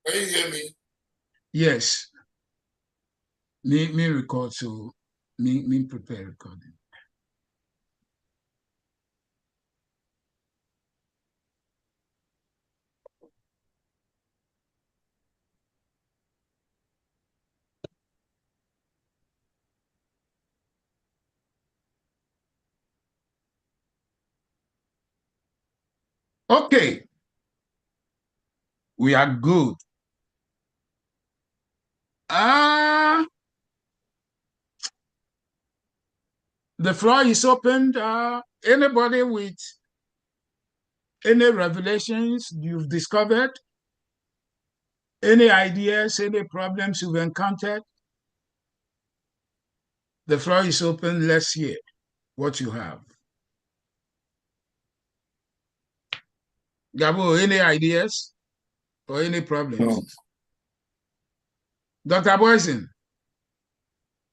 Can you hear me? Yes, me record, so me prepare recording. Okay, we are good. Ah, the floor is open. Anybody with any revelations you've discovered, any ideas, any problems you've encountered? The floor is open. Let's hear what you have. Gabo, any ideas or any problems? No. Dr. Boyson,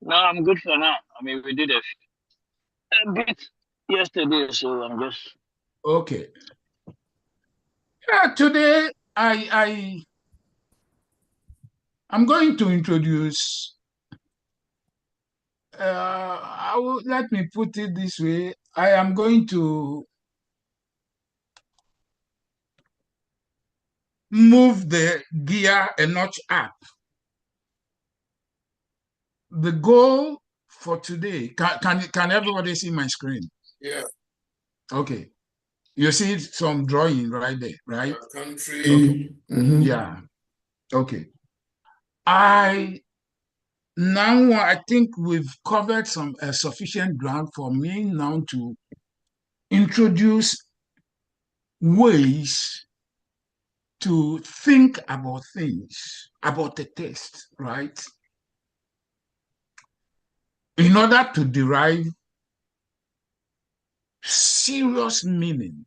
No, I'm good for now. I mean, we did a bit yesterday, so I'm just. okay. Yeah, today I'm going to introduce. Let me put it this way. I am going to move the gear a notch up. The goal for today, can everybody see my screen? Yeah. Okay. You see some drawing right there, right? Country. Okay. Mm-hmm. Yeah. Okay. I think we've covered some sufficient ground for me now to introduce ways to think about things, about the text, right? In order to derive serious meaning,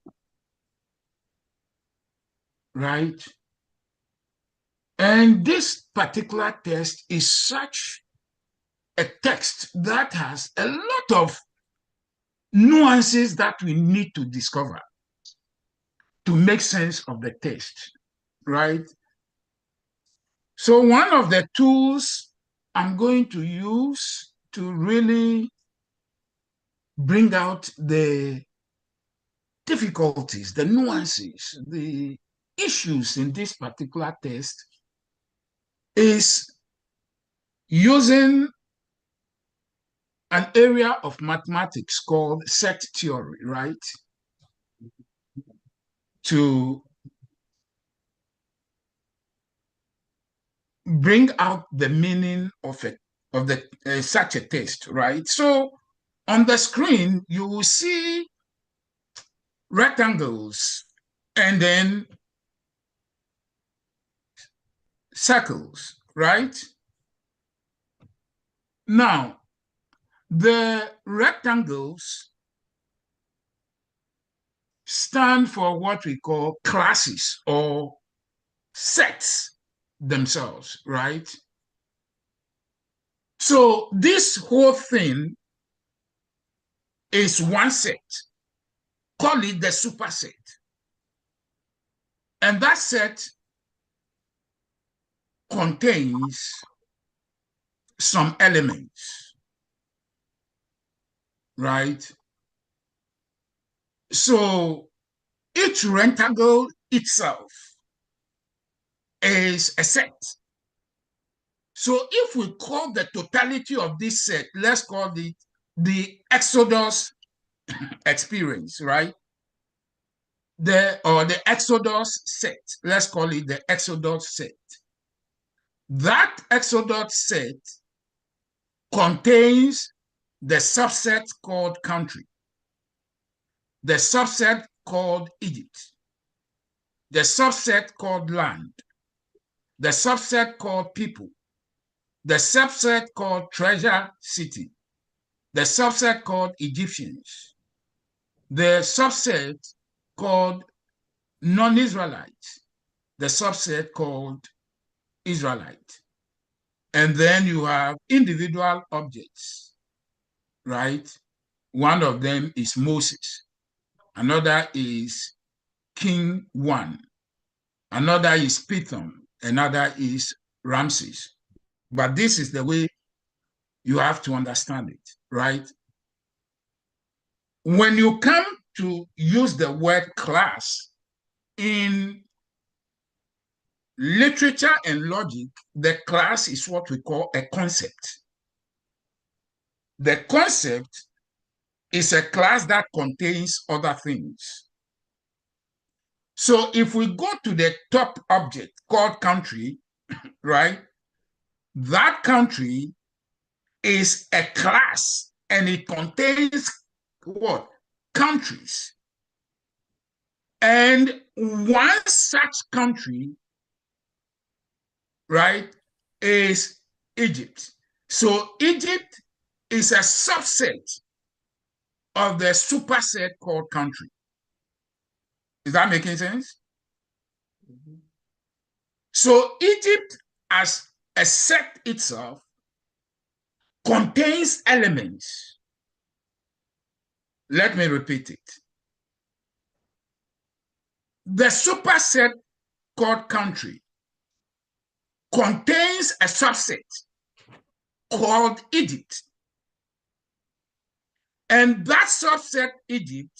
right? And this particular text is such a text that has a lot of nuances that we need to discover to make sense of the text, right? So one of the tools I'm going to use to really bring out the difficulties, the nuances, the issues in this particular test is using an area of mathematics called set theory, right? To bring out the meaning of such a test, right? So on the screen, you will see rectangles and then circles, right? Now, the rectangles stand for what we call classes or sets themselves, right? So this whole thing is one set. Call it the superset. And that set contains some elements, right? So each rectangle itself is a set. So if we call the totality of this set, let's call it the Exodus experience, right? The Exodus set, let's call it the Exodus set. That Exodus set contains the subset called country, the subset called Egypt, the subset called land, the subset called people, the subset called treasure city, the subset called Egyptians, the subset called non-Israelites, the subset called Israelite. And then you have individual objects, right? One of them is Moses. Another is King 1. Another is Pithom, another is Ramses. But this is the way you have to understand it, right? When you come to use the word class in literature and logic, the class is what we call a concept. The concept is a class that contains other things. So if we go to the top object called country, right, that country is a class and it contains what? Countries. And one such country, right, is Egypt. So Egypt is a subset of the superset called country. Is that making sense? Mm-hmm. So Egypt as a set itself contains elements. Let me repeat it. The superset called country contains a subset called Egypt. And that subset, Egypt,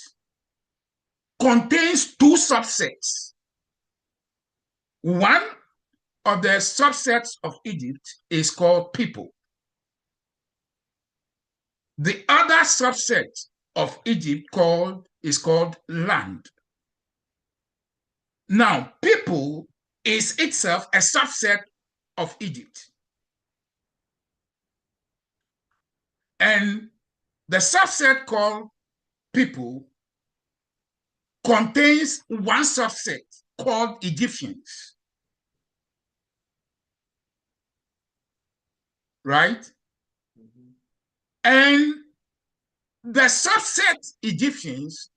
contains two subsets. One of the subsets of Egypt is called people. The other subset of Egypt is called land. Now, people is itself a subset of Egypt. And the subset called people contains one subset called Egyptians. Right? Mm-hmm. And the subset Egyptians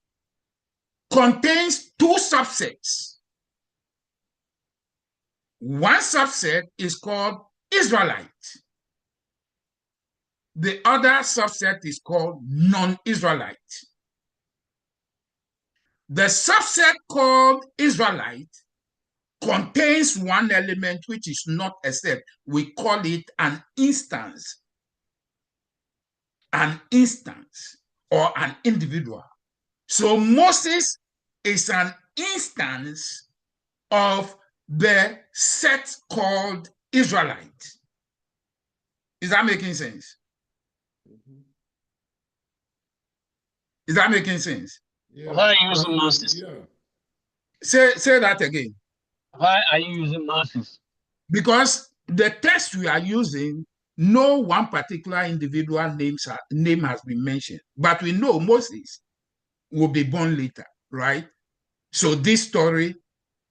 contains two subsets. One subset is called Israelite. The other subset is called non-Israelite. The subset called Israelite contains one element which is not a set. We call it an instance. An instance or an individual. So Moses is an instance of the set called Israelite. Is that making sense? Mm-hmm. Is that making sense? Yeah. Why are you using Moses? Yeah. Say that again. Why are you using Moses? Because the text we are using, no one particular individual name has been mentioned, but we know Moses will be born later, right? So this story,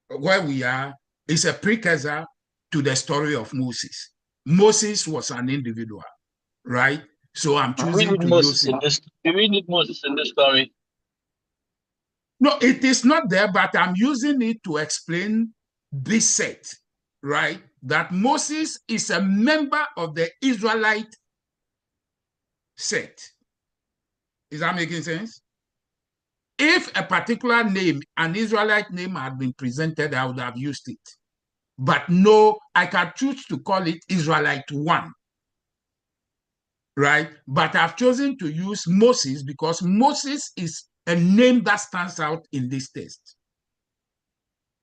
where we are, is a precursor to the story of Moses. Moses was an individual, right? So I'm choosing to use it. Do we need Moses in the story? No, it is not there, but I'm using it to explain this set, right? That Moses is a member of the Israelite set. Is that making sense? If a particular name, an Israelite name, had been presented, I would have used it. But no, I can choose to call it Israelite 1. Right? But I've chosen to use Moses because Moses is a name that stands out in this text.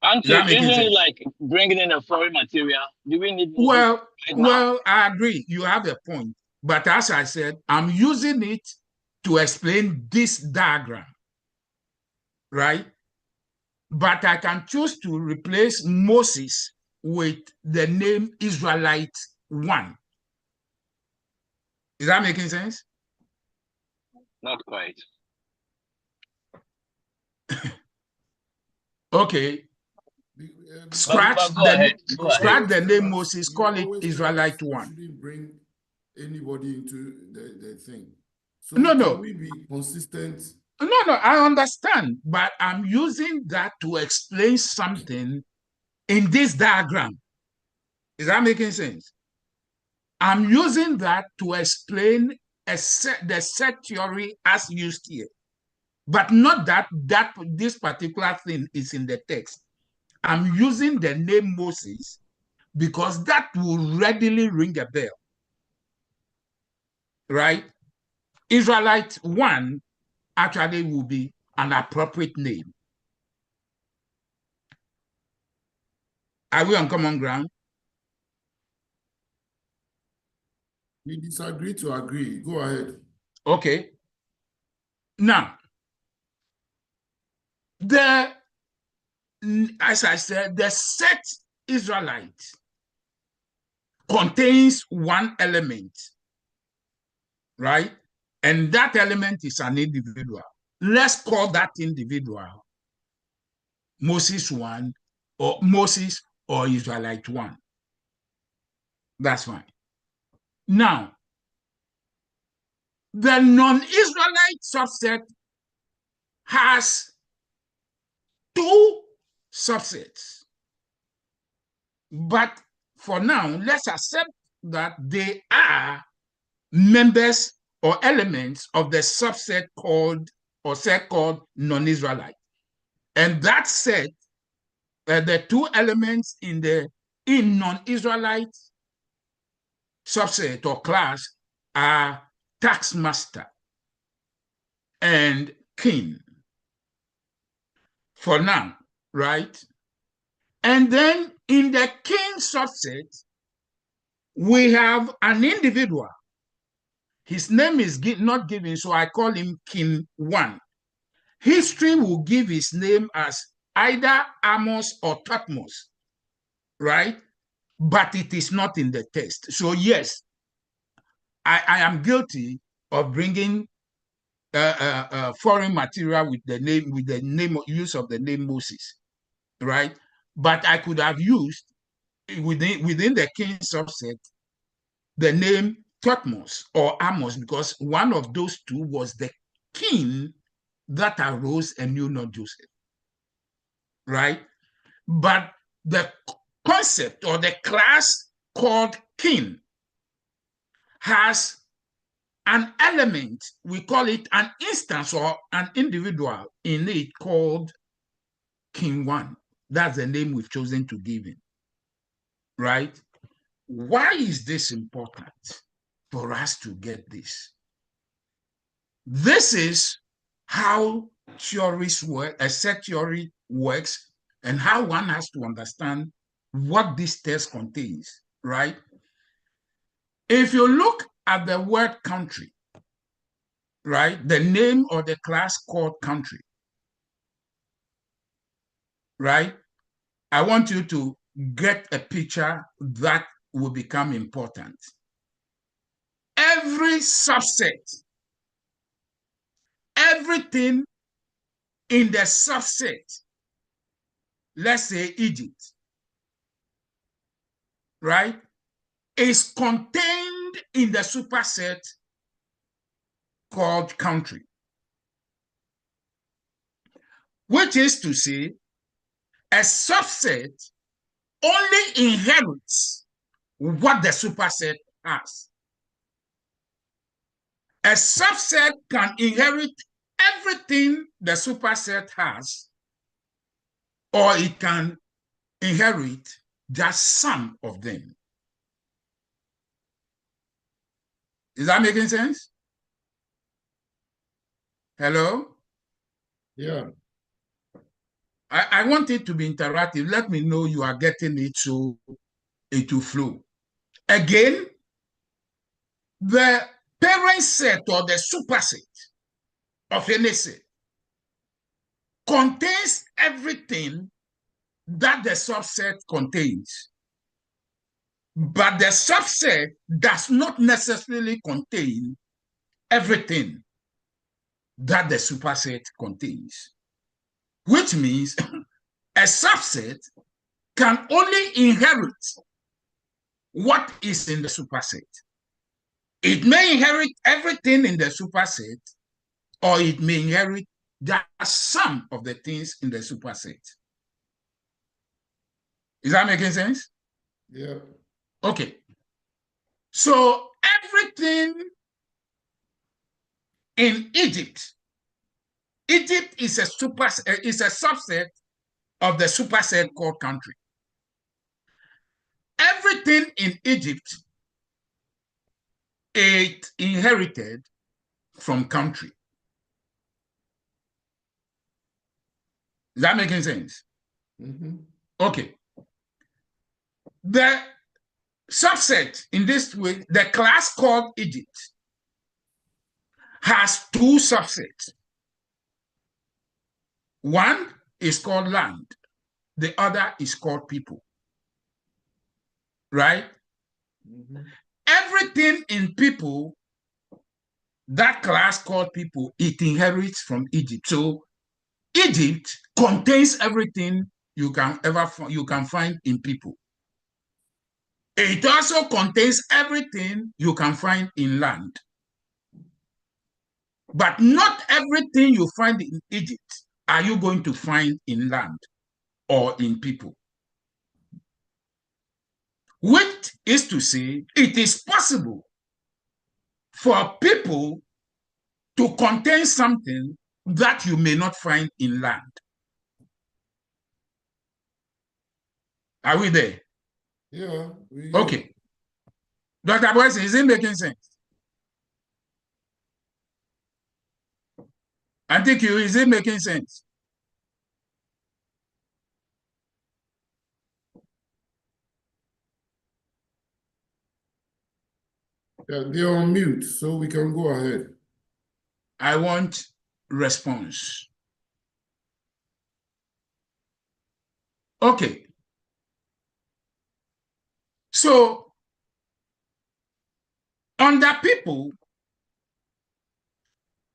And isn't it like bringing in a foreign material? Do we need Moses well, I agree. You have a point. But as I said, I'm using it to explain this diagram. Right? But I can choose to replace Moses with the name Israelite 1. Is that making sense? Not quite. Okay. Scratch the name Moses, call it Israelite 1. You shouldn't bring anybody into the thing. So no. We be consistent. No, I understand, but I'm using that to explain something in this diagram. Is that making sense? I'm using that to explain the set theory as used here, but not that this particular thing is in the text. I'm using the name Moses because that will readily ring a bell, right? Israelite 1 actually will be an appropriate name. Are we on common ground? We disagree to agree. Go ahead. Okay. Now, as I said, the set Israelite contains one element, right? And that element is an individual. Let's call that individual Moses 1 or Moses or Israelite 1. That's fine. Now, the non-Israelite subset has two subsets. But for now, let's accept that they are members or elements of the subset called or set called non-Israelite. And that set, the two elements in non-Israelite subset or class are taskmaster and king for now, right? And then in the king subset, we have an individual. His name is not given, so I call him King 1. History will give his name as either Amos or Thutmose, right? But it is not in the text. So yes, I am guilty of bringing foreign material with the name use of the name Moses, right? But I could have used within the king subset the name Thutmose or Amos, because one of those two was the king that arose and knew not Joseph, right? But the concept or the class called king has an element, we call it an instance or an individual in it called King 1. That's the name we've chosen to give him, right? Why is this important for us to get this? This is how theories work, a set theory works, and how one has to understand what this text contains, right? If you look at the word country, right, the name of the class called country, right, I want you to get a picture that will become important. Every subset, everything in the subset, let's say Egypt, right, is contained in the superset called country, which is to say a subset only inherits what the superset has. A subset can inherit everything the superset has, or it can inherit just some of them. Is that making sense? Hello? Yeah. I want it to be interactive. Let me know you are getting it so it will flow. Again, the parent set or the superset of any set contains everything that the subset contains. But the subset does not necessarily contain everything that the superset contains, which means a subset can only inherit what is in the superset. It may inherit everything in the superset, or it may inherit just some of the things in the superset. Is that making sense? Yeah. Okay. So everything in Egypt is a subset of the superset called country. everything in Egypt, it inherited from country. Is that making sense? Mm-hmm. Okay. The subset in this way, the class called Egypt, has two subsets. One is called land, the other is called people. Right? Mm-hmm. Everything in people, that class called people, it inherits from Egypt. So Egypt contains everything you can find in people. It also contains everything you can find in land. But not everything you find in Egypt are you going to find in land or in people. Which is to say, it is possible for people to contain something that you may not find in land. Are we there? Yeah. Okay. Dr. Boyce, is it making sense? I think is it making sense? Yeah, they're on mute, so we can go ahead. I want response. Okay. So, under people,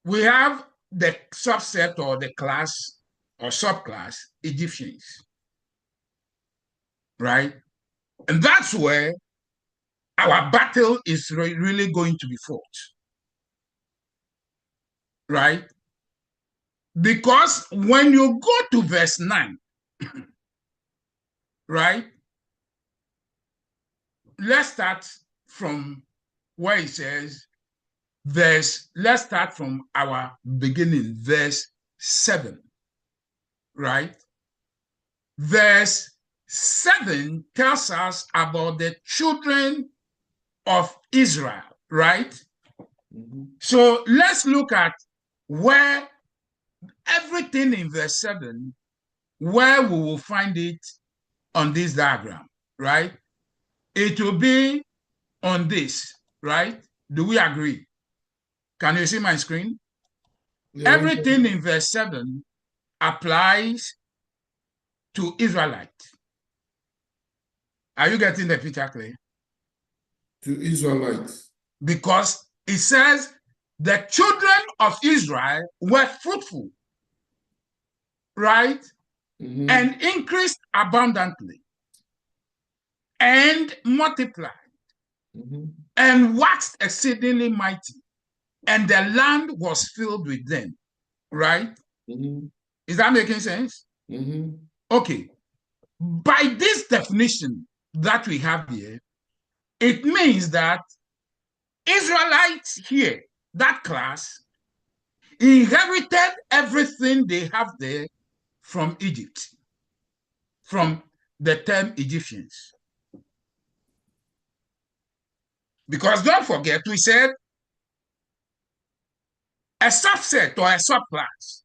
we have the subset or the class or subclass Egyptians, right? And that's where our battle is really going to be fought, right? Because when you go to verse 9, right? Let's start from where it says, let's start from our beginning, verse 7, right? Verse 7 tells us about the children of Israel, right? Mm-hmm. So let's look at where everything in verse 7, where we will find it on this diagram, right? It will be on this, right? Do we agree? Can you see my screen? Yeah, Everything in verse 7 applies to Israelites. Are you getting the picture clear? to Israelites. Because it says the children of Israel were fruitful, right? Mm-hmm. And increased abundantly and multiplied Mm-hmm. and waxed exceedingly mighty, and the land was filled with them, right? Mm-hmm. Is that making sense? Mm-hmm. Okay. By this definition that we have here, it means that Israelites here, that class, inherited everything they have there from Egypt, from the term Egyptians. Because don't forget, we said a subset or a subclass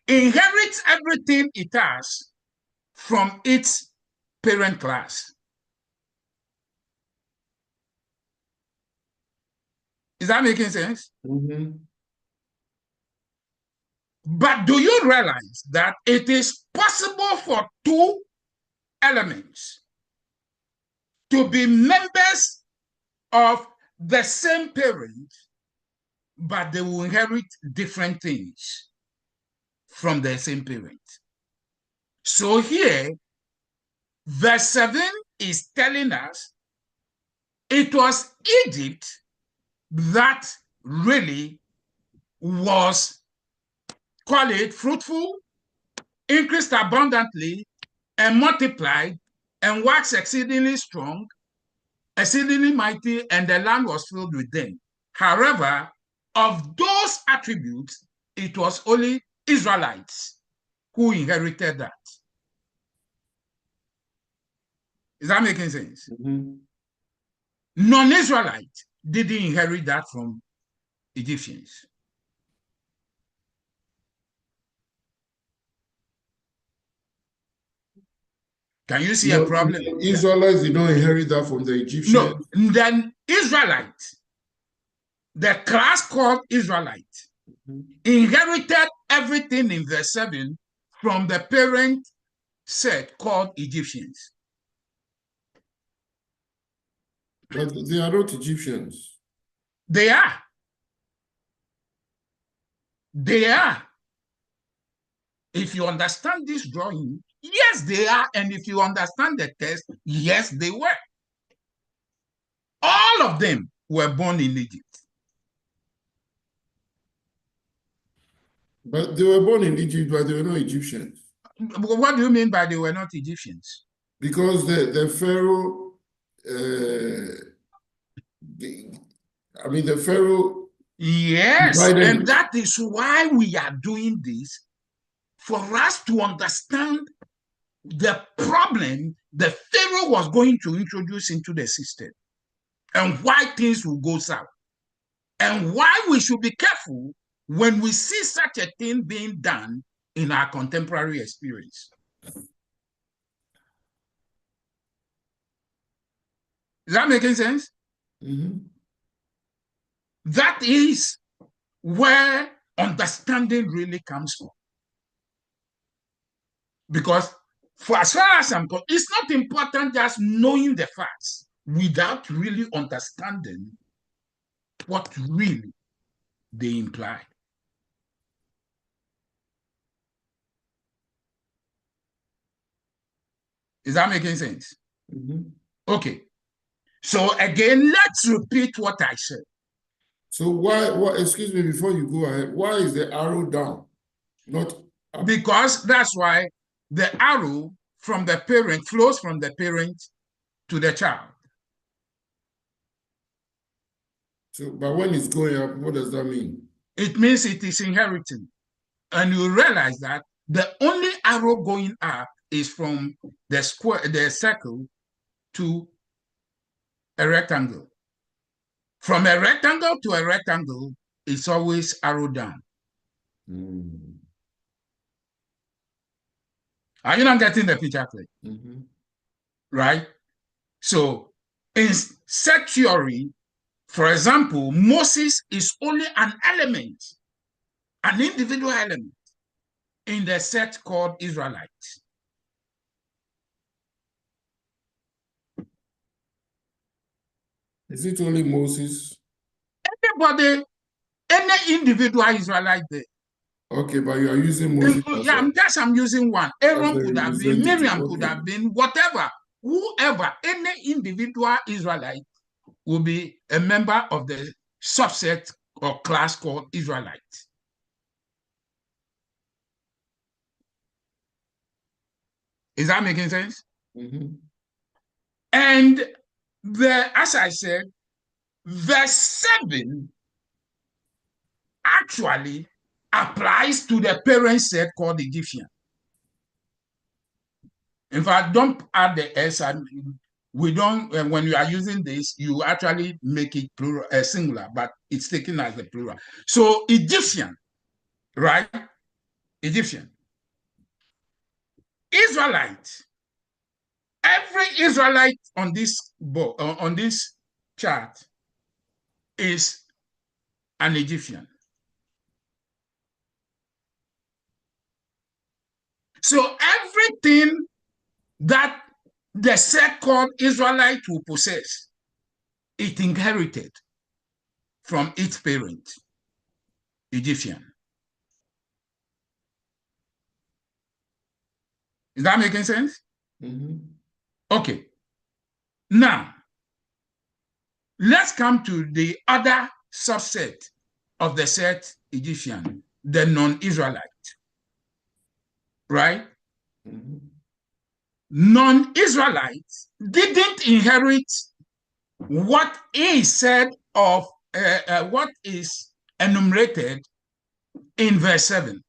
inherits everything it has from its parent class. Is that making sense? Mm-hmm. But do you realize that it is possible for two elements to be members of the same parent, but they will inherit different things from the same parent? So here, verse 7 is telling us it was Egypt that really was, call it, fruitful, increased abundantly, and multiplied, and waxed exceedingly strong, exceedingly mighty, and the land was filled with them. However, of those attributes, it was only Israelites who inherited that. Is that making sense? Mm-hmm. Non-Israelites didn't inherit that from Egyptians. Can you see a problem? Israelites did not inherit that from the Egyptians. No, then Israelites, the class called Israelites, inherited everything in verse 7 from the parent set called Egyptians. But they are not Egyptians. They are. They are. If you understand this drawing, yes, they are. And if you understand the text, yes, they were. All of them were born in Egypt. But they were born in Egypt, but they were not Egyptians. What do you mean by they were not Egyptians? Because the Pharaoh, the Pharaoh. Yes, and that is why we are doing this, for us to understand the problem the Pharaoh was going to introduce into the system and why things will go south and why we should be careful when we see such a thing being done in our contemporary experience. Is that making sense? Mm-hmm. That is where understanding really comes from. Because for as far as I'm concerned, it's not important just knowing the facts without really understanding what really they imply. Is that making sense? Mm-hmm. Okay. So again, let's repeat what I said. So why, excuse me, before you go ahead, why is the arrow down, not up? Because that's why the arrow from the parent flows from the parent to the child. So, but when it's going up, what does that mean? It means it is inheriting. And you realize that the only arrow going up is from the square, the circle, to a rectangle. From a rectangle to a rectangle, it's always arrow down. Mm. Are you not getting the picture clear? Mm-hmm. Right? So in set theory, for example, Moses is only an element, an individual element in the set called Israelites. Is it only Moses? Anybody, any individual Israelite there. Okay, but you are using Moses. I'm using one. Aaron could have been, Miriam could have been, whatever, whoever, any individual Israelite will be a member of the subset or class called Israelites. Is that making sense? Mm-hmm. And as I said, verse 7 actually applies to the parent set called Egyptian. In fact, don't add the S. We don't, when you are using this, you actually make it plural, singular, but it's taken as a plural. So Egyptian, right? Egyptian. Israelite. Every Israelite on this board, on this chart is an Egyptian. So everything that the set called Israelite will possess, it inherited from its parent, Egyptian. Is that making sense? Mm-hmm. Okay. Now, let's come to the other subset of the set Egyptian, the non-Israelite. Right? Mm-hmm. Non-Israelites didn't inherit what is said of what is enumerated in verse 7.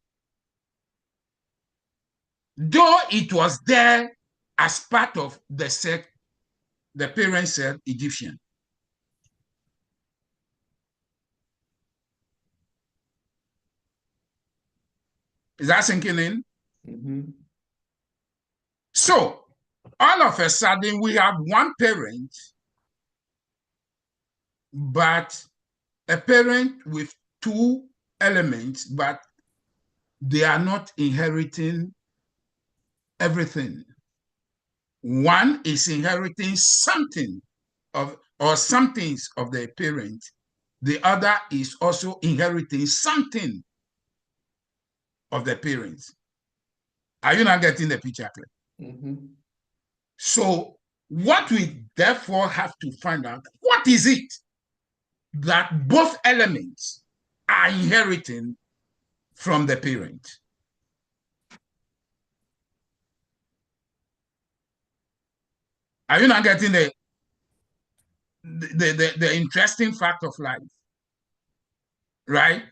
Though it was there as part of the set the parents said Egyptian. Is that sinking in? Mm-hmm. So all of a sudden we have one parent, but a parent with two elements, but they are not inheriting everything. One is inheriting something of or some things of their parent. The other is also inheriting something of the parents. Are you not getting the picture clear? Mm-hmm. So what we therefore have to find out, what is it that both elements are inheriting from the parent? Are you not getting the interesting fact of life? Right?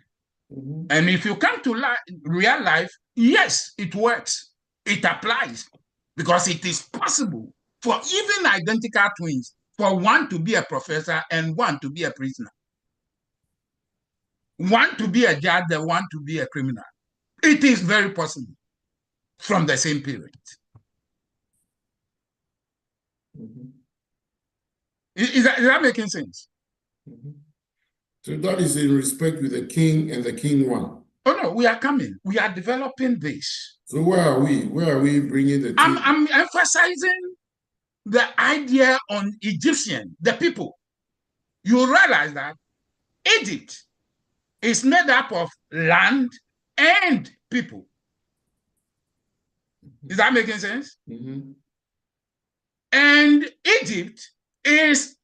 Mm-hmm. And if you come to real life, yes, it works. It applies because it is possible for even identical twins for one to be a professor and one to be a prisoner. One to be a judge and one to be a criminal. It is very possible from the same parent. Mm-hmm. Is that making sense? Mm-hmm. So that is in respect with the king and the king one. Oh no, we are coming. We are developing this. So where are we? Where are we bringing the two? I'm emphasizing the idea on Egyptian, the people. You realize that Egypt is made up of land and people. Is that making sense? Mm-hmm. And Egypt is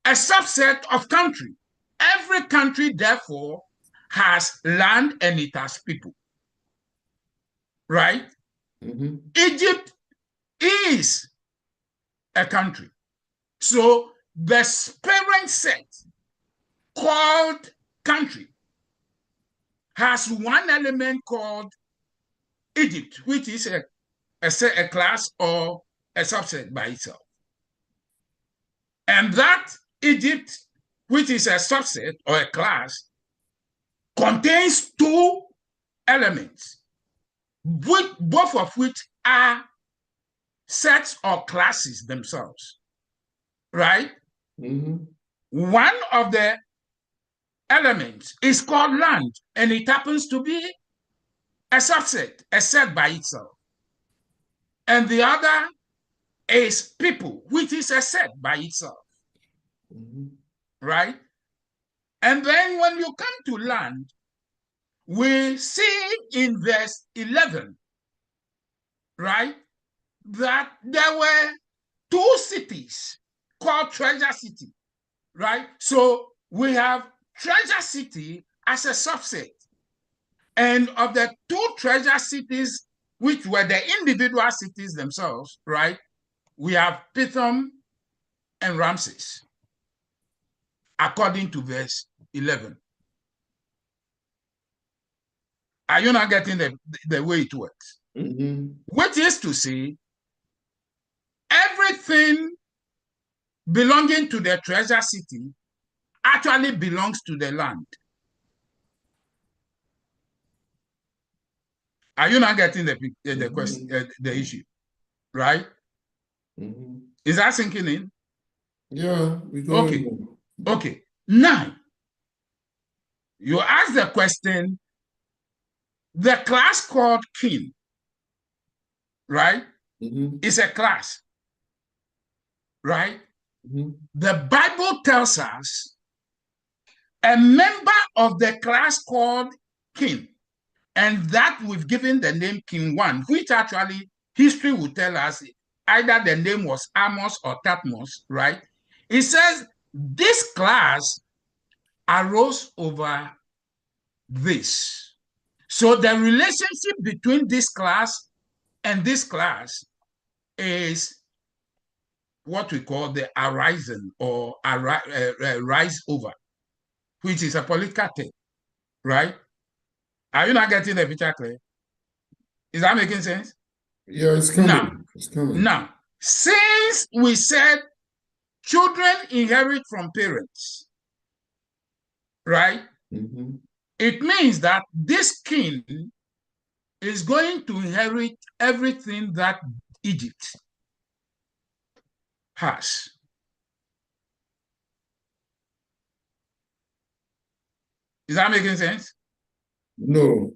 a subset of country. Every country, therefore, has land and it has people. Right? Mm-hmm. Egypt is a country. So the parent set called country has one element called Egypt, which is a class or a subset by itself. And that Egypt, which is a subset or a class, contains two elements, both of which are sets or classes themselves, right? Mm-hmm. One of the elements is called land, and it happens to be a subset, a set by itself. And the other is people, which is a set by itself, Mm-hmm. right? And then when you come to land, we see in verse 11, right, that there were two cities called Treasure City, right? So we have Treasure City as a subset. And of the two treasure cities, which were the individual cities themselves, right, we have Pithom and Ramses, according to verse 11. Are you not getting the way it works? Mm-hmm. Which is to say, everything belonging to the treasure city actually belongs to the land. Are you not getting the question, the issue, right? Mm-hmm. Is that sinking in? Yeah, we go Okay. on. Okay. Now, you ask the question, the class called king, right, Mm-hmm. is a class, right? Mm-hmm. The Bible tells us a member of the class called king, and that we've given the name King 1, which actually history will tell us either the name was Amos or Thutmose, right? It says this class arose over this. So the relationship between this class and this class is what we call the arisen or rise over, which is a political term, right? Are you not getting the picture clear? Is that making sense? Yeah, it's coming. It's coming. Now, Since we said children inherit from parents, right? It means that this king is going to inherit everything that Egypt has. Is that making sense? No.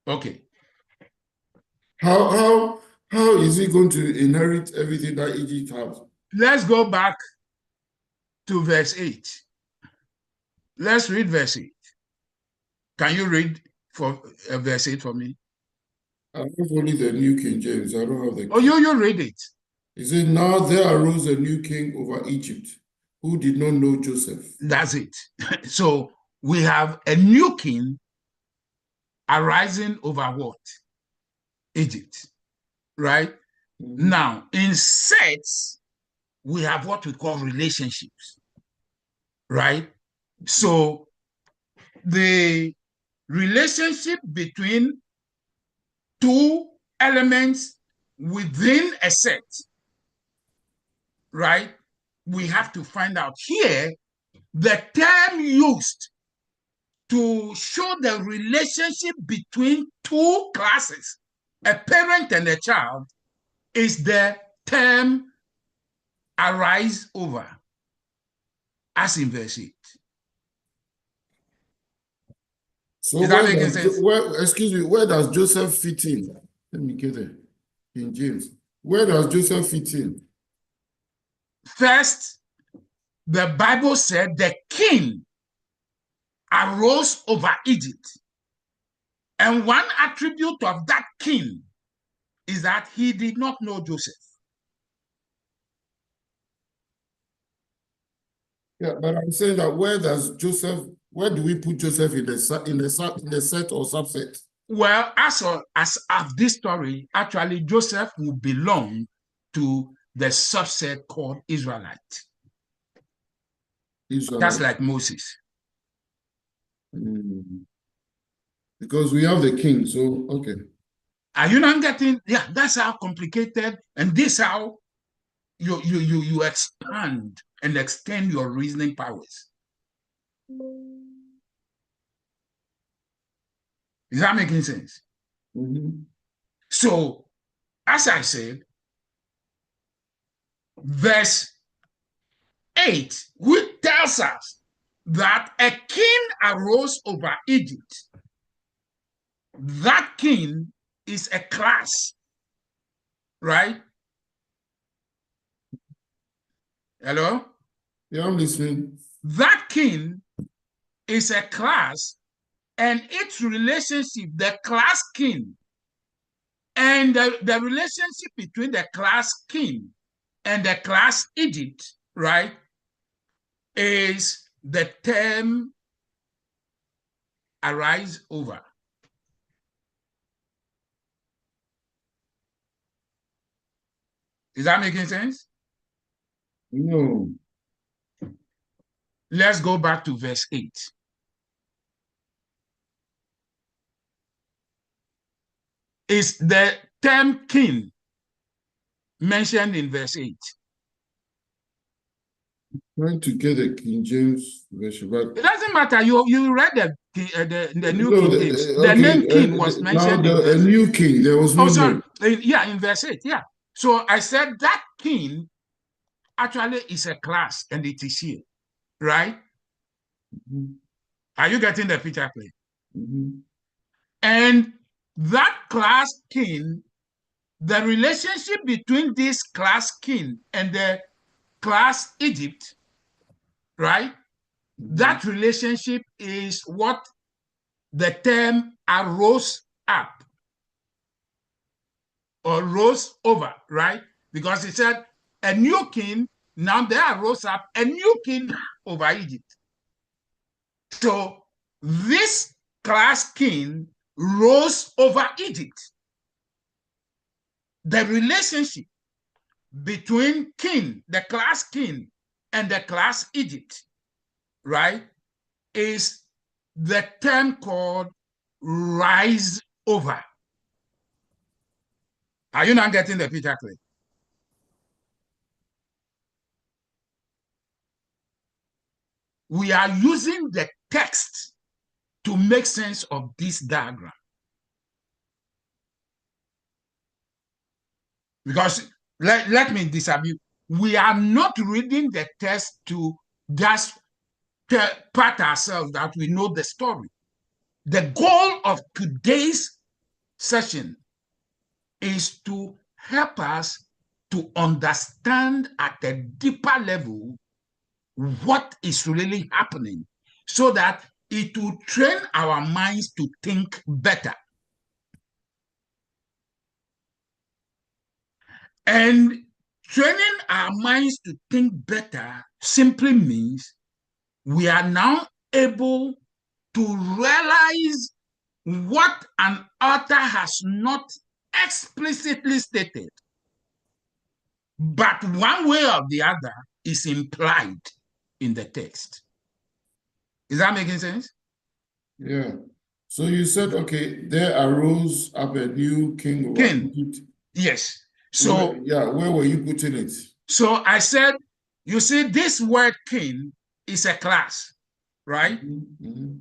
Okay. How is he going to inherit everything that Egypt has? Let's go back to verse 8. Let's read verse 8. Can you read for verse 8 for me? I have only the New King James. I don't have the. Oh, you read it. He said, now there arose a new king over Egypt who did not know Joseph. That's it. So we have a new king arising over what? Egypt, right? Now, in sets, we have what we call relationships, right? So the relationship between two elements within a set, right? We have to find out here the term used to show the relationship between two classes, a parent and a child, is the term arise over, as in verse 8. So is that making sense? Excuse me, where does Joseph fit in? Let me get it. In James. Where does Joseph fit in? First, the Bible said the king arose over Egypt. And one attribute of that king is that he did not know Joseph. Yeah, but I'm saying that where do we put Joseph in the set or subset? Well, as of this story, actually Joseph will belong to the subset called Israelite. That's like Moses. Because we have the king, so okay. Are you not getting? Yeah, that's how complicated, and this how you expand and extend your reasoning powers. Is that making sense? So, as I said, verse 8, which tells us that a king arose over Egypt. That king is a class, right? Hello? Yeah, I'm listening. That king is a class, and its relationship, the class king, and the relationship between the class king and the class Egypt, right, is the term arise over. Is that making sense? No. Let's go back to verse 8. Is the term king mentioned in verse 8? Trying to get a King James version, but it doesn't matter. You read the New no, King James. The name king was mentioned. Now a new king. There was no name. Yeah, in verse 8. Yeah. So I said that king actually is a class, and it is here, right? Are you getting the picture, please? And that class king, the relationship between this class king and the class Egypt, right? That relationship is what the term arose up or rose over, right? Because it said a new king, now there arose up a new king over Egypt. So this class king rose over Egypt. The relationship between king, the class king, and the class Egypt, right, is the term called rise over. Are you not getting the picture clear? we are using the text to make sense of this diagram. Because let me disabuse. We are not reading the text to just pat ourselves that we know the story. The goal of today's session is to help us to understand at a deeper level what is really happening, so that it will train our minds to think better. And training our minds to think better simply means we are now able to realize what an author has not explicitly stated, but one way or the other is implied in the text. Is that making sense? Yeah. So you said, okay, there arose up a new king over King. Egypt. Yes. So where were you putting it? So I said, you see, this word king is a class, right? Mm-hmm.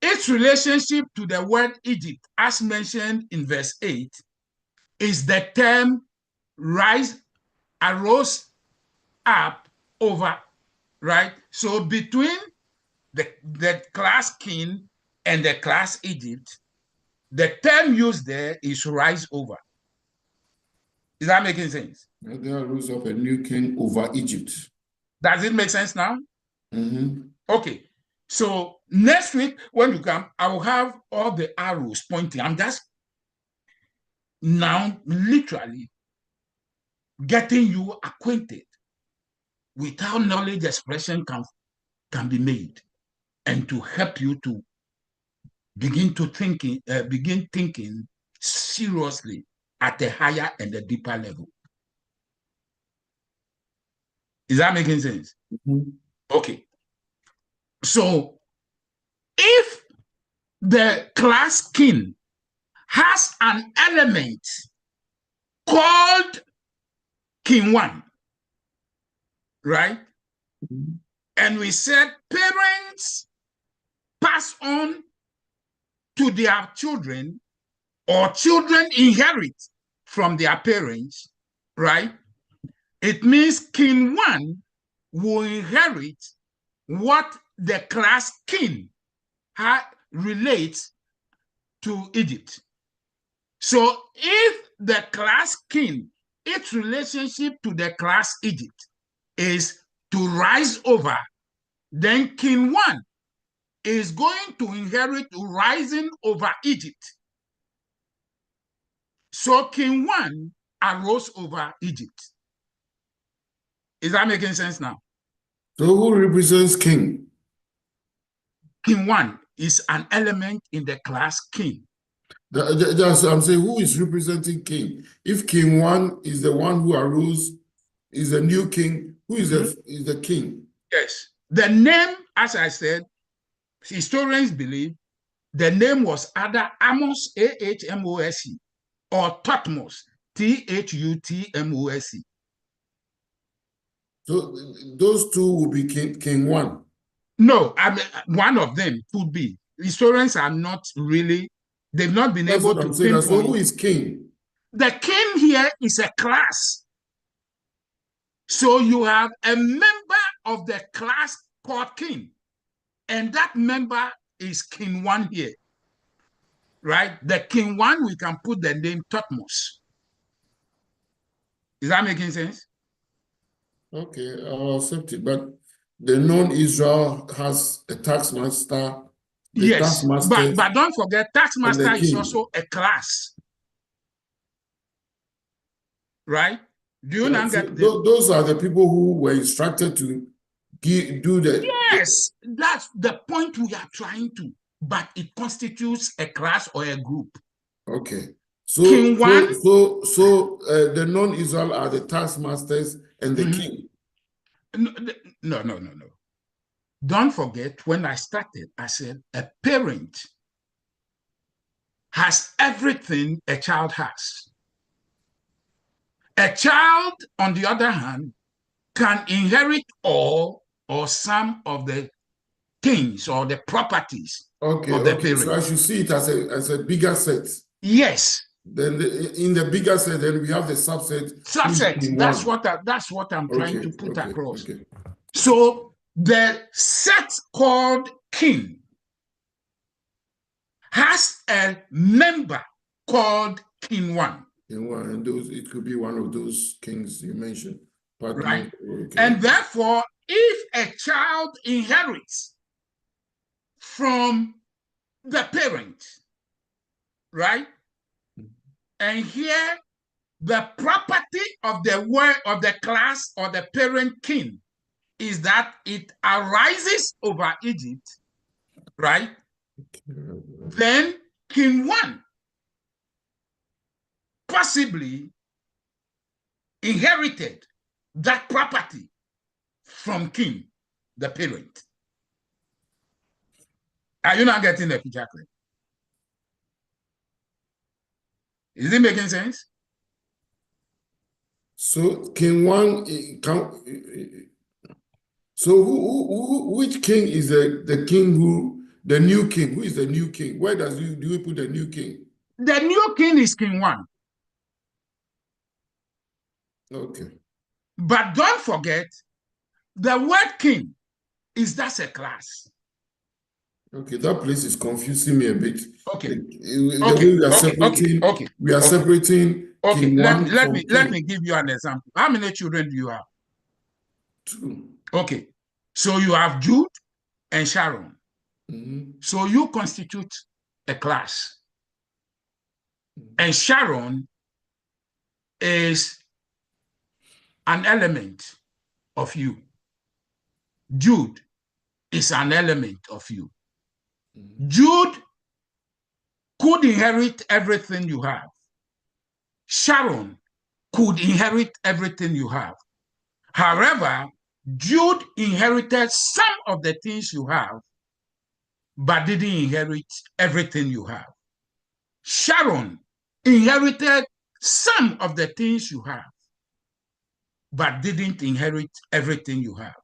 Its relationship to the word Egypt, as mentioned in verse 8, is the term arose up over, right? So between the class king and the class Egypt, the term used there is rise over. Is that making sense? There arose up a new king over Egypt. Does it make sense now? Mm-hmm. Okay. So next week, when you come, I will have all the arrows pointing. I'm just now literally getting you acquainted with how knowledge expression can be made, and to help you to begin thinking seriously at a higher and a deeper level. Is that making sense? Mm-hmm. Okay. So if the class king has an element called king 1, right? Mm-hmm. And we said parents pass on to their children, or children inherit from their parents, right? It means king 1 will inherit what the class king relates to Egypt. So if the class king, its relationship to the class Egypt is to rise over, then king 1 is going to inherit rising over Egypt. So king 1 arose over Egypt. Is that making sense now? So who represents king? King 1 is an element in the class king. That's I'm saying, who is representing king? If king 1 is the one who arose, is a new king, who is the king? Yes. The name, as I said, historians believe the name was either Amos, A-H-M-O-S-E, or Thutmose, T-H-U-T-M-O-S-E. So those two will be king 1. No, I mean, one of them could be. Historians are not really, they've not been able to pinpoint. So who is king? The king here is a class. So you have a member of the class called king, and that member is king 1 here, right? The king 1, we can put the name Thutmose. Is that making sense? Okay, I'll accept it. But the non-Israel has a tax master. Yes, but don't forget, tax master is also a class, right? Do you now get those are the people who were instructed to do the... Yes, that's the point we are trying to, but it constitutes a class or a group. Okay. So king 1, the non-Israel are the tax masters and the king. No. Don't forget, when I started, I said a parent has everything a child has. A child, on the other hand, can inherit all or some of the things or the properties Okay, of the okay. So I parent. should see it as a bigger set. Yes, Then in the bigger set, then we have the subset. subset. That's one. what I'm trying Okay, to put okay, across. okay. So the set called king has a member called king one. In one, and those it could be one of those kings you mentioned. Right. Okay. And therefore, if a child inherits from the parent, right? And here the property of the word of the class or the parent king is that it arises over Egypt, right? Then king one possibly inherited that property from king, the parent. Are you not getting the picture clear? Is it making sense? So king one so which king is the king who the new king? Who is the new king? Where do we put the new king? The new king is king one. Okay. But don't forget, the word king is just a class. Okay, that place is confusing me a bit. Okay. The way we are separating, we are separating. Okay, king let one me give you an example. How many children do you have? 2. Okay, so you have Jude and Sharon. Mm-hmm. So you constitute a class. And Sharon is an element of you. Jude is an element of you. Mm-hmm. Jude could inherit everything you have. Sharon could inherit everything you have. However, Jude inherited some of the things you have, but didn't inherit everything you have. Sharon inherited some of the things you have, but didn't inherit everything you have.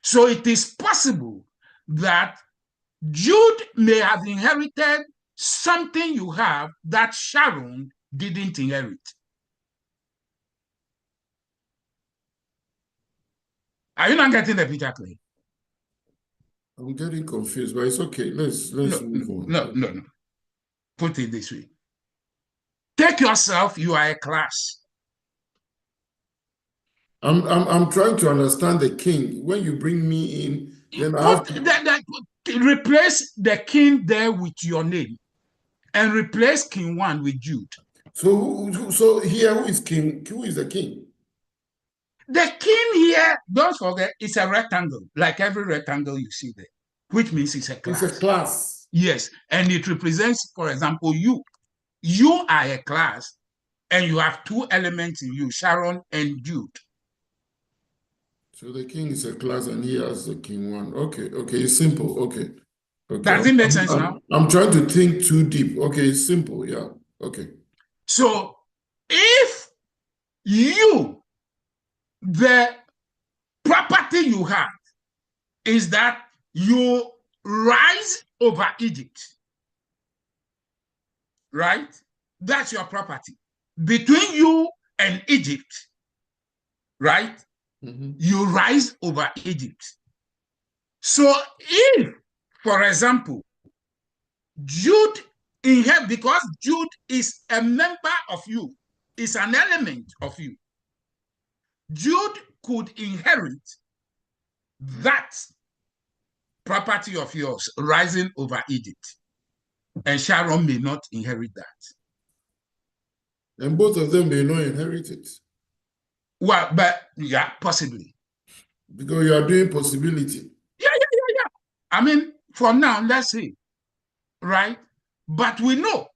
So it is possible that Jude may have inherited something you have that Sharon didn't inherit. Are you not getting the picture clear? I'm getting confused, but it's okay. Let's move on. No. Put it this way. Take yourself, you are a class. I'm trying to understand the king. When you bring me in, then I have to replace the king there with your name and replace king one with Jude. So here, who is king? Who is the king? The king here, don't forget, it's a rectangle, like every rectangle you see there, which means it's a class. It's a class. Yes, and it represents, for example, you. You are a class, and you have two elements in you, Sharon and Jude. So the king is a class, and he has the king one. Okay, it's simple. Okay. Does it make sense now? I'm trying to think too deep. Okay, it's simple. Yeah. Okay. So if you, the property you have is that you rise over Egypt, right? That's your property. Between you and Egypt, right? Mm-hmm. You rise over Egypt. So if, for example, Jude inherit, because Jude is a member of you, is an element of you, Jude could inherit that property of yours rising over Egypt, and Sharon may not inherit that. And both of them may not inherit it. Well, but yeah, possibly. Because you are doing possibility. Yeah. I mean, for now, let's see, right? But we know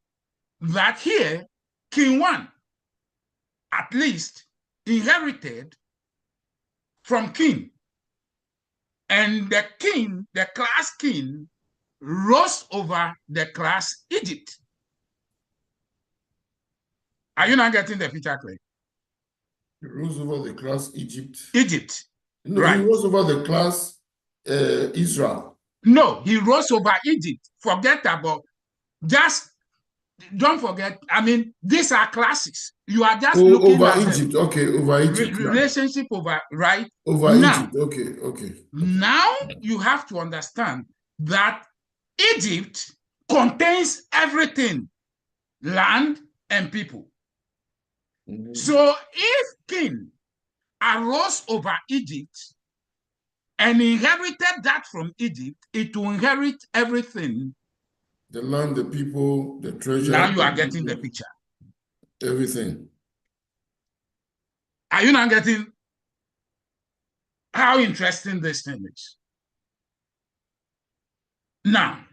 that here, King one, at least, inherited from king. And the king, the class king, rose over the class Egypt. Are you not getting the picture clear? He rose over the class Egypt. Egypt. No, right. He rose over the class Israel. No, he rose over Egypt. Forget about, just don't forget. I mean, these are classes. You are just looking over at Egypt. Okay, over Egypt. relationship over, right? Over Now, Egypt. Okay. now you have to understand that Egypt contains everything, land and people. Mhm. So if king arose over Egypt and inherited that from Egypt, it will inherit everything. The land, the people, the treasure. Now you are getting the picture. Everything. Are you not getting how interesting this thing is? Now,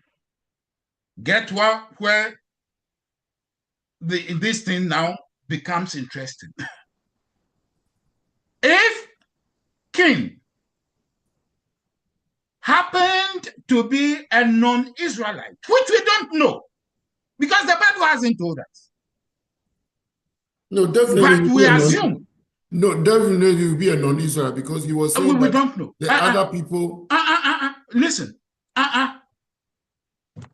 get where this thing now becomes interesting. If king happened to be a non-Israelite, which we don't know, because the Bible hasn't told us. No, definitely. But we assume. No, definitely he will be a non-Israelite because he was saying we don't know. the other people. Listen.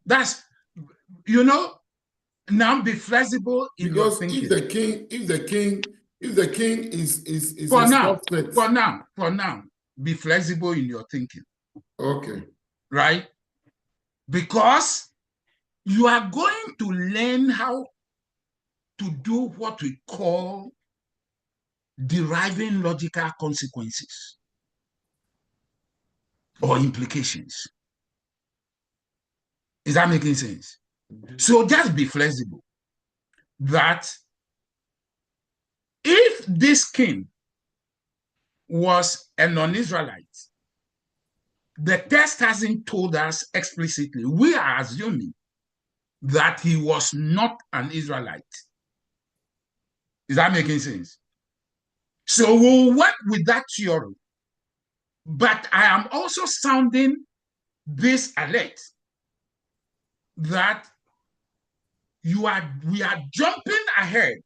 That's, now be flexible in your thinking. Because if the king is for a now, suspect. for now, be flexible in your thinking. Okay. Right? Because you are going to learn how to do what we call deriving logical consequences or implications. Is that making sense? So just be flexible. That if this king was a non-Israelite, the text hasn't told us explicitly. We are assuming that he was not an Israelite. Is that making sense? So we'll work with that theory. But I am also sounding this alert that we are jumping ahead,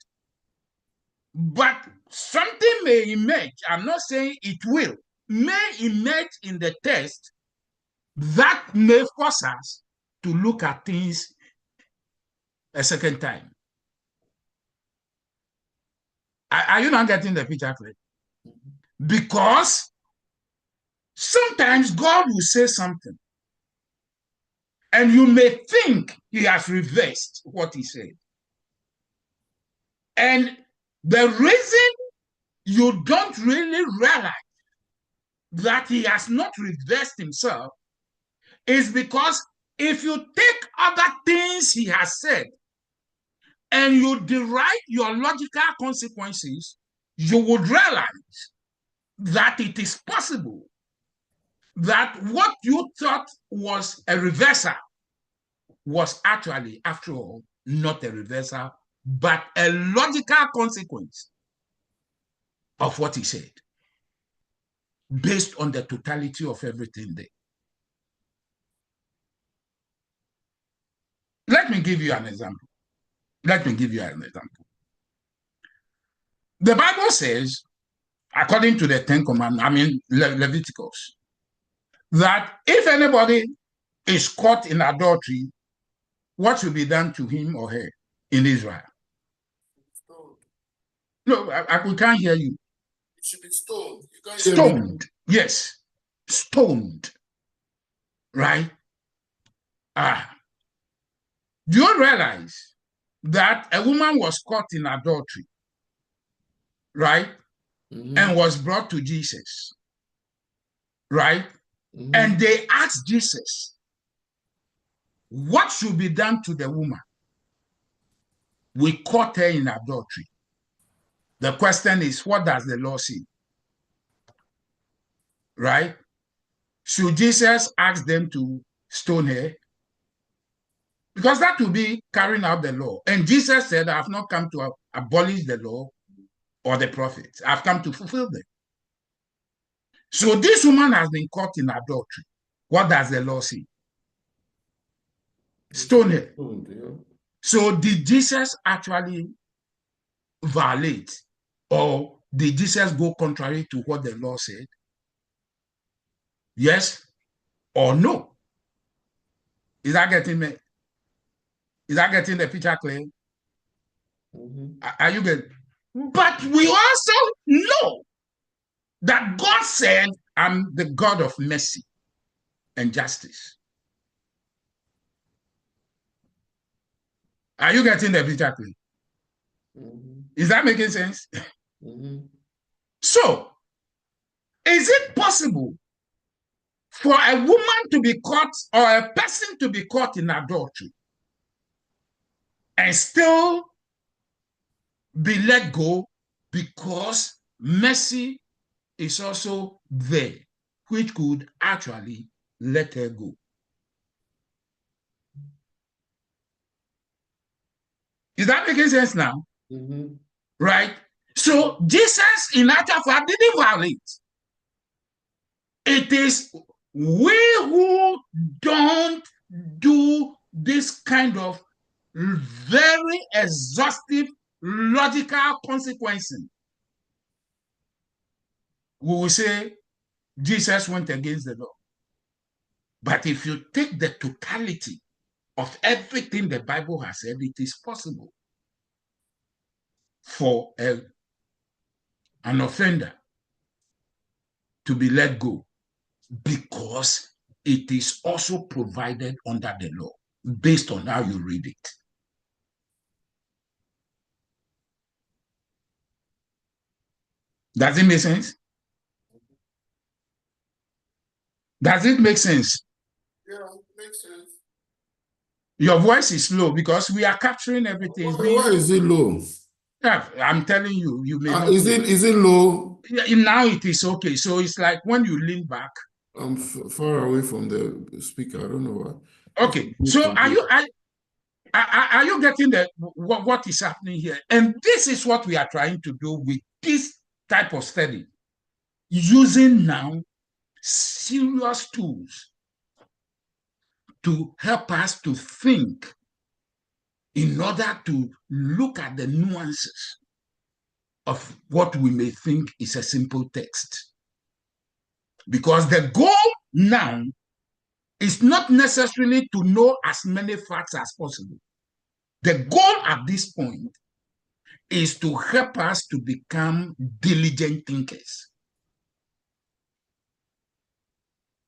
but something may emerge. I'm not saying it will, may emerge in the text that may force us to look at things a second time. Are you not getting the picture, Fred? Because sometimes God will say something, and you may think he has reversed what he said. And the reason you don't really realize that he has not reversed himself is because if you take other things he has said and you derive your logical consequences, you would realize that it is possible that what you thought was a reversal was actually, after all, not a reversal, but a logical consequence of what he said, based on the totality of everything there. Let me give you an example. The Bible says, according to the Ten Commandments, Leviticus, that if anybody is caught in adultery, what should be done to him or her in Israel? No, we can't hear you. It should be stoned. Stoned, yes, stoned, right? Do you realize that a woman was caught in adultery, right? And was brought to Jesus, right? And they asked Jesus, what should be done to the woman? We caught her in adultery. The question is, what does the law say? Right? Should Jesus ask them to stone her? Because that would be carrying out the law. And Jesus said, I have not come to abolish the law or the prophets. I've come to fulfill them. So this woman has been caught in adultery. What does the law say? Stone her. So did Jesus actually violate, or did Jesus go contrary to what the law said? Yes or no? Is that getting me? Is that getting the picture clear? Are you getting? But we also know that God said, I'm the God of mercy and justice. Are you getting the picture clear? Is that making sense? So, is it possible for a woman to be caught or a person to be caught in adultery and still be let go because mercy is also there, which could actually let her go? Is that making sense now? Right? So Jesus, in actual fact, didn't violate. It is we who don't do this kind of very exhaustive logical consequences. We will say Jesus went against the law. But if you take the totality of everything the Bible has said, it is possible for an offender to be let go because it is also provided under the law based on how you read it. Does it make sense? Does it make sense? Yeah, it makes sense. Your voice is low because we are capturing everything. Why is it low? Yeah, I'm telling you, you may not. Is it low? Now it is okay. So it's like when you lean back. I'm far away from the speaker. I don't know why. Okay. So are you getting what is happening here? And this is what we are trying to do with this type of study, using now serious tools to help us to think in order to look at the nuances of what we may think is a simple text. Because the goal now is not necessarily to know as many facts as possible. The goal at this point is to help us to become diligent thinkers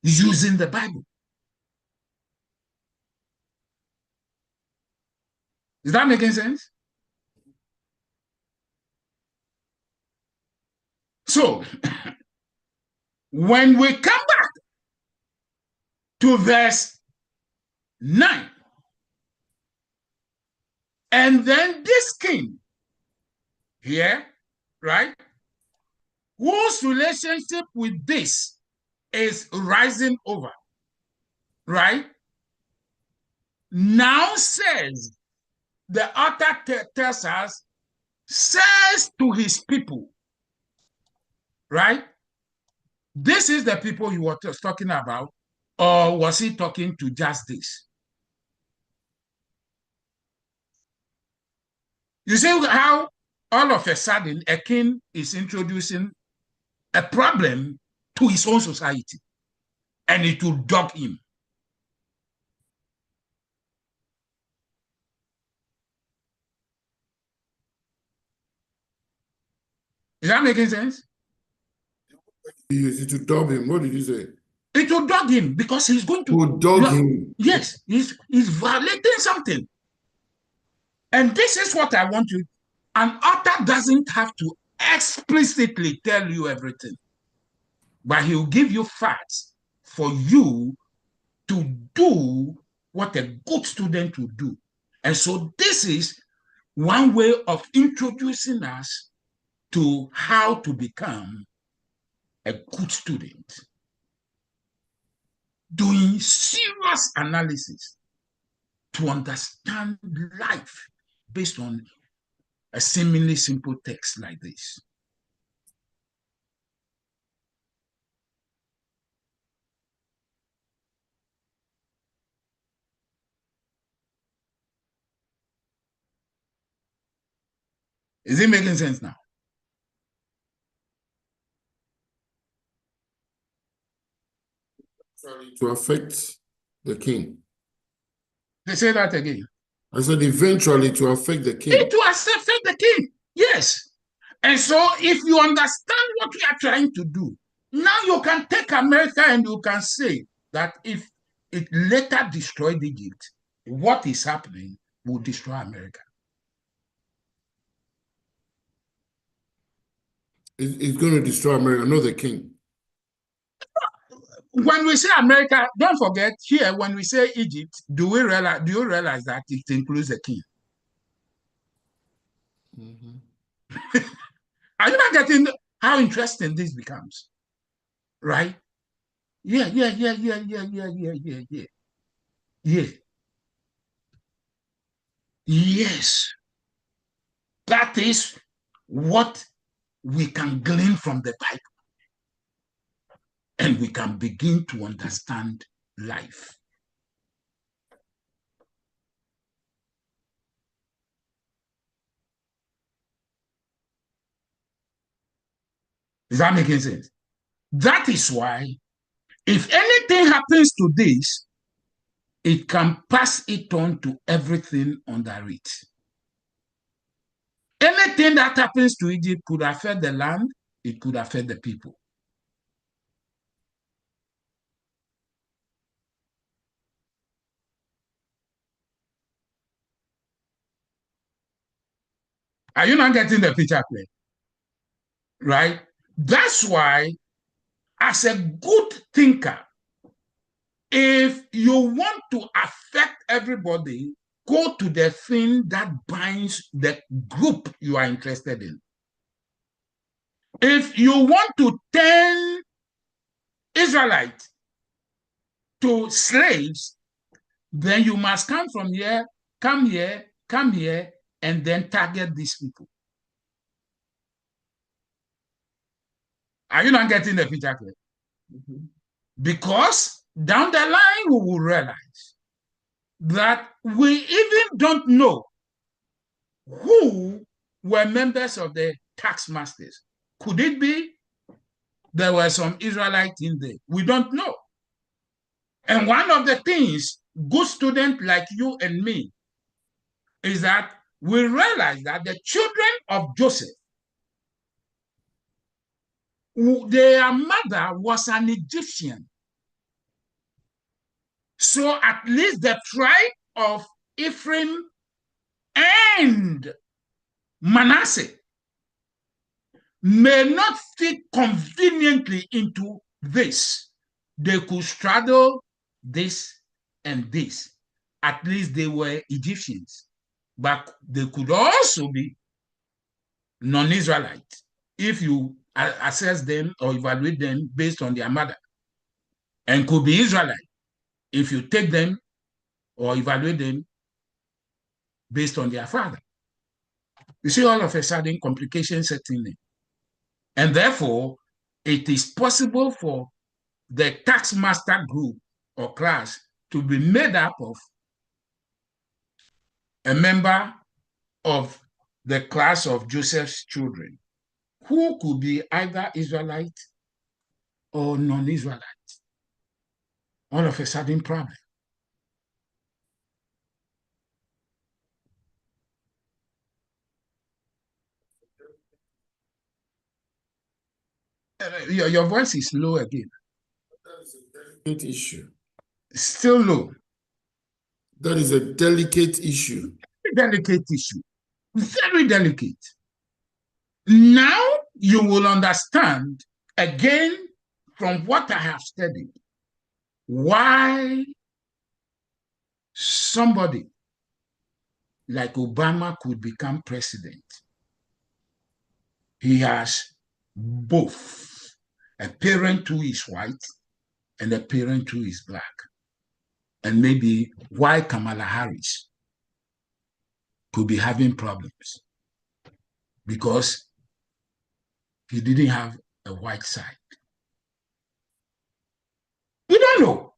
using the Bible. Is that making sense? So, when we come back to verse 9, and then this king here, right, whose relationship with this is rising over, right, now says, the author tells us, says to his people, right? This is the people he was talking about, or was he talking to just this? You see how all of a sudden a king is introducing a problem to his own society, and it will dog him. Is that making sense? It will dog him. What did you say? It will dog him because he's going to dog him. Yes, he's violating something. And this is what I want you. An author doesn't have to explicitly tell you everything, but he'll give you facts for you to do what a good student would do. And so this is one way of introducing us to how to become a good student. Doing serious analysis to understand life based on a seemingly simple text like this. Is it making sense now? To affect the king. They say that again. I said eventually to affect the king. It will affect the king. Yes. And so if you understand what we are trying to do, now you can take America and you can say that if it later destroyed Egypt, what is happening will destroy America. It's going to destroy America, not the king. When we say America, don't forget here, when we say Egypt, do you realize that it includes the king? Are you not getting how interesting this becomes? Right? Yeah. Yes. That is what we can glean from the Bible. And we can begin to understand life. Is that making sense? That is why, if anything happens to this, it can pass it on to everything under it. Anything that happens to Egypt could affect the land, it could affect the people. Are you not getting the picture clear? Right? That's why, as a good thinker, if you want to affect everybody, go to the thing that binds the group you are interested in. If you want to turn Israelites to slaves, then you must come from here, come here, and then target these people. Are you not getting the picture clear? Because down the line, we will realize that we even don't know who were members of the tax masters. Could it be there were some Israelites in there? We don't know. And one of the things good students like you and me is that we realize that the children of Joseph, their mother was an Egyptian. So at least the tribe of Ephraim and Manasseh may not fit conveniently into this. They could straddle this and this. At least they were Egyptians, but they could also be non-Israelites if you assess them or evaluate them based on their mother, and could be Israelite if you take them or evaluate them based on their father. You see, all of a sudden, complications setting in. And therefore, it is possible for the tax master group or class to be made up of a member of the class of Joseph's children, who could be either Israelite or non-Israelite. All of a sudden, problem. Your voice is low again. That is a delicate issue. Still low. That is a delicate issue. Delicate issue. Very delicate. Now you will understand again from what I have studied why somebody like Obama could become president. He has both a parent who is white and a parent who is black. And maybe why Kamala Harris could be having problems because he didn't have a white side. We don't know.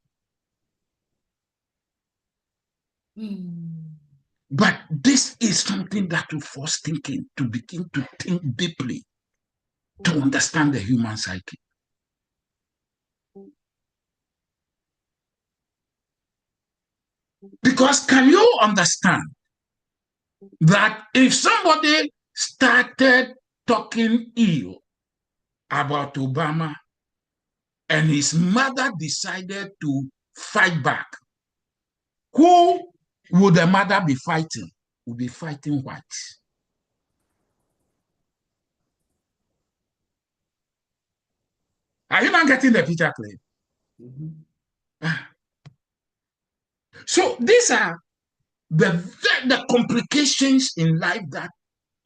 But this is something that will force thinking to begin to think deeply to understand the human psyche. Because can you understand that if somebody started talking ill about Obama and his mother decided to fight back, who would the mother be fighting? Would be fighting whites. Are you not getting the picture clear? So these are the complications in life that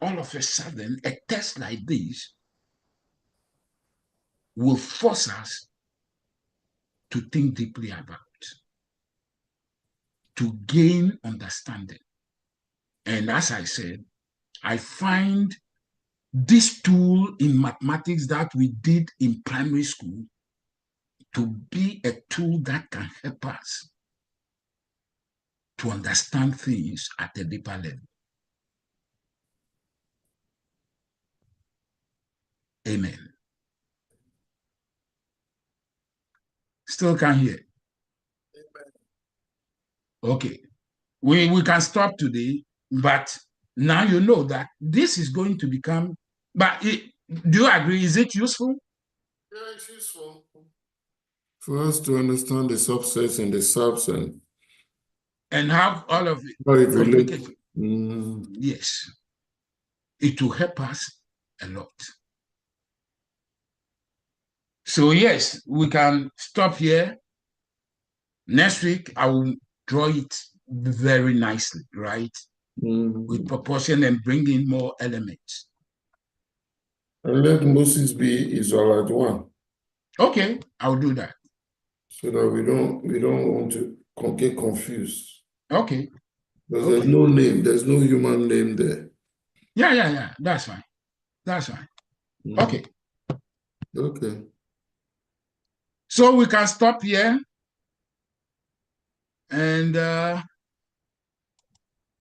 all of a sudden a test like this will force us to think deeply about, to gain understanding. And as I said, I find this tool in mathematics that we did in primary school to be a tool that can help us to understand things at a deeper level. Amen. Still can't hear. Okay. We can stop today, but now you know that this is going to become, but do you agree? Is it useful? Yeah, it's useful for us to understand the subsets and the subs And have all of it. how it relates. complicated. Yes. It will help us a lot. So yes, we can stop here. Next week, I will draw it very nicely, right? With proportion and bring in more elements. And let Moses be Israelite 1. Okay, I'll do that. So that we don't want to get confused. Okay. Because there's no name, there's no human name there. Yeah. That's fine. That's fine. Okay. Okay. So we can stop here. And